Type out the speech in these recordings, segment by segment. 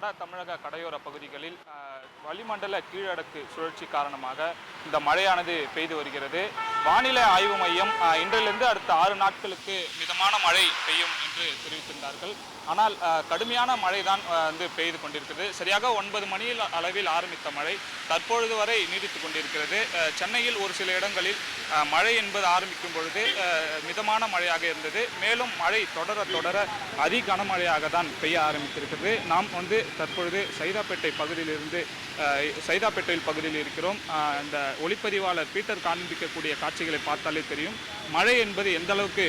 வட தமிழக கடையோர பகுதிகளில் வளிமண்டல கீழடுக்கு சுழற்சி காரணமாக இந்த மழையானது பெய்து வருகிறது. வானிலை ஆய்வு மையம் இன்றிலிருந்து அடுத்த 6 நாட்களுக்கு மிதமான மழை பெய்யும் என்று தெரிவித்திருந்தார்கள். ஆனால் கடுமையான மழை தான் பெய்து கொண்டிருக்கிறது. சரியாக 9 மணி அளவில் ஆரம்பித்த மழை தற்பொழுது வரை நீடித்து கொண்டிருக்கிறது. சென்னையில் ஒரு சில இடங்களில் மழை என்பது ஆரம்பிக்கும் பொழுது மிதமான மழையாக இருந்தது. மேலும் மழை தொடர தொடர அதி கனமழையாக தான் பெய்ய ஆரம்பித்திருக்கிறது. நாம் தற்பொழுது சைதாப்பேட்டையில் பகுதியில் இருக்கிறோம். இந்த ஒளிப்பதிவாளர் பீட்டர் காண்பிக்கக்கூடிய காட்சிகளை பார்த்தாலே தெரியும் மழை என்பது எந்த அளவுக்கு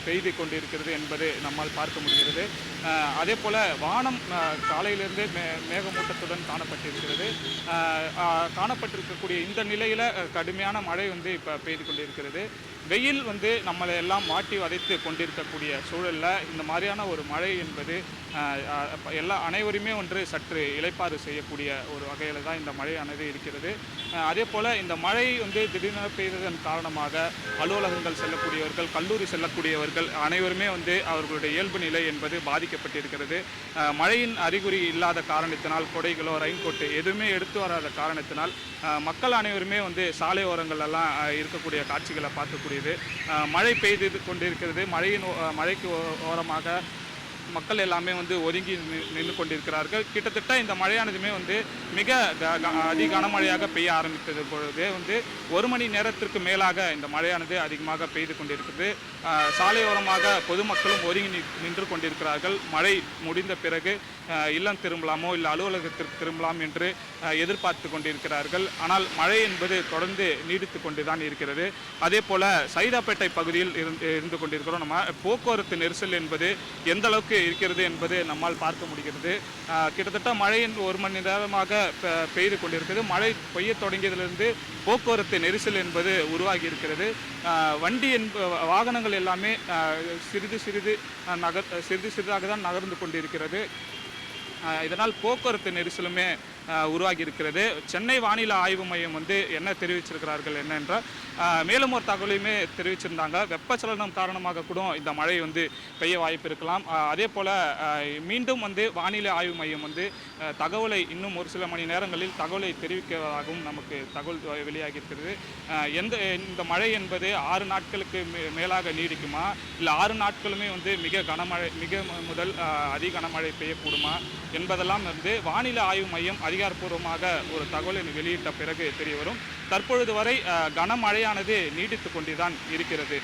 பெய்து கொண்டிருக்கிறது என்பது நம்மால் பார்க்க முடிகிறது. அதே போல வானம் காலையிலிருந்து மேகமூட்டத்துடன் காணப்பட்டிருக்கக்கூடிய இந்த நிலையில் கடுமையான மழை இப்போ பெய்து கொண்டிருக்கிறது. வெயில் நம்மளை எல்லாம் மாட்டி வதைத்து கொண்டிருக்கக்கூடிய சூழலில் இந்த மாதிரியான ஒரு மழை என்பது அனைவருமே சற்று இளைப்பாறு செய்யக்கூடிய ஒரு வகையில் தான் இந்த மழையானது இருக்கிறது. அதே போல் இந்த மழை திடீரென பெய்ததன் காரணமாக அலுவலகங்கள் செல்லக்கூடியவர்கள், கல்லூரி செல்லக்கூடியவர்கள் அனைவருமே அவர்களுடைய இயல்பு நிலை என்பது பாதிக்கப்பட்டிருக்கிறது. மழையின் அறிகுறி இல்லாத காரணத்தினால் கொடைகளோ ரெயின்கோட்டு எதுவுமே எடுத்து வராத காரணத்தினால் மக்கள் அனைவருமே சாலை ஓரங்கள் எல்லாம் இருக்கக்கூடிய காட்சிகளை பார்க்கக்கூடியது. மழை பெய்து கொண்டிருக்கிறது. மழைக்கு ஓரமாக மக்கள் எல்லாமே ஒதுங்கி நின்று கொண்டிருக்கிறார்கள். கிட்டத்தட்ட இந்த மழையானதுமே மிக அதி கனமழையாக பெய்ய ஆரம்பித்தது பொழுது 1 மணி நேரத்திற்கு மேலாக இந்த மழையானது அதிகமாக பெய்து கொண்டிருக்கிறது. சாலையோரமாக பொதுமக்களும் ஒதுங்கி நின்று கொண்டிருக்கிறார்கள். மழை முடிந்த பிறகு இல்லம் திரும்பலாமோ இல்லை அலுவலகத்திற்கு திரும்பலாம் என்று எதிர்பார்த்து கொண்டிருக்கிறார்கள். ஆனால் மழை என்பது தொடர்ந்து நீடித்து கொண்டு தான் இருக்கிறது. அதே போல் சைதாப்பேட்டை பகுதியில் இருந்து கொண்டிருக்கிறோம். நம்ம போக்குவரத்து நெரிசல் என்பது எந்த அளவுக்கு இருக்கிறது என்பது நம்மால் பார்க்க முடிகிறது. கிட்டத்தட்ட மழையின் 1 மணி நேரமாக பெய்து கொண்டிருக்கிறது. மழை பெய்ய தொடங்கியதிலிருந்து போக்குவரத்து நெரிசல் என்பது உருவாகி இருக்கிறது. வாகனங்கள் எல்லாமே சிறிது சிறிதாக தான் நகர்ந்து கொண்டிருக்கிறது. இதனால் போக்குவரத்து நெரிசலுமே உருவாகி இருக்கிறது. சென்னை வானிலை ஆய்வு மையம் என்ன தெரிவிச்சிருக்கிறார்கள் என்னென்றால், மேலும் ஒரு தகவலையுமே தெரிவிச்சிருந்தாங்க. வெப்பச்சலனம் காரணமாக கூட இந்த மழை பெய்ய வாய்ப்பு இருக்கலாம். அதே போல் மீண்டும் வானிலை ஆய்வு மையம் தகவலை இன்னும் ஒரு சில மணி நேரங்களில் தகவலை தெரிவிக்கிறதாகவும் நமக்கு தகவல் வெளியாகி இருக்கிறது. இந்த மழை என்பது 6 நாட்களுக்கு மேலாக நீடிக்குமா, இல்லை 6 நாட்களுமே மிக முதல் அதி கனமழை பெய்யக்கூடுமா என்பதெல்லாம் வானிலை ஆய்வு மையம் அதிகாரப்பூர்வமாக ஒரு தகவலை வெளியிட்ட பிறகு தெரிய வரும். தற்பொழுது வரை கனமழையானது நீடித்து கொண்டுதான் இருக்கிறது.